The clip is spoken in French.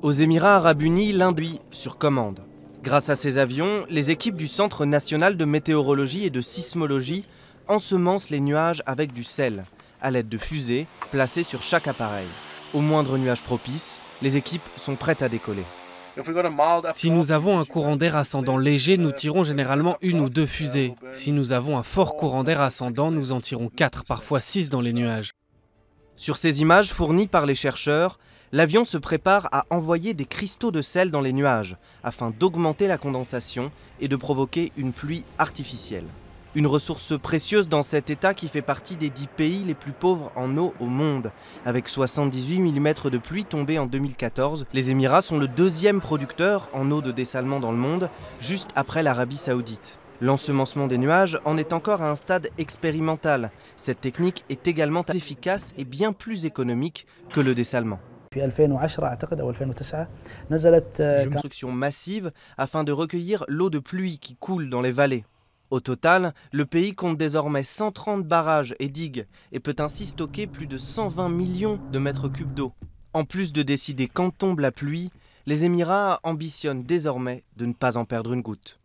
Aux Émirats arabes unis, l'induit sur commande. Grâce à ces avions, les équipes du Centre national de météorologie et de sismologie ensemencent les nuages avec du sel, à l'aide de fusées placées sur chaque appareil. Au moindre nuage propice, les équipes sont prêtes à décoller. Si nous avons un courant d'air ascendant léger, nous tirons généralement 1 ou 2 fusées. Si nous avons un fort courant d'air ascendant, nous en tirons 4, parfois 6 dans les nuages. Sur ces images fournies par les chercheurs, l'avion se prépare à envoyer des cristaux de sel dans les nuages afin d'augmenter la condensation et de provoquer une pluie artificielle. Une ressource précieuse dans cet état qui fait partie des 10 pays les plus pauvres en eau au monde. Avec 78 mm de pluie tombée en 2014, les Émirats sont le 2e producteur en eau de dessalement dans le monde, juste après l'Arabie Saoudite. L'ensemencement des nuages en est encore à un stade expérimental. Cette technique est également efficace et bien plus économique que le dessalement. Une construction massive afin de recueillir l'eau de pluie qui coule dans les vallées. Au total, le pays compte désormais 130 barrages et digues et peut ainsi stocker plus de 120 millions de mètres cubes d'eau. En plus de décider quand tombe la pluie, les Émirats ambitionnent désormais de ne pas en perdre une goutte.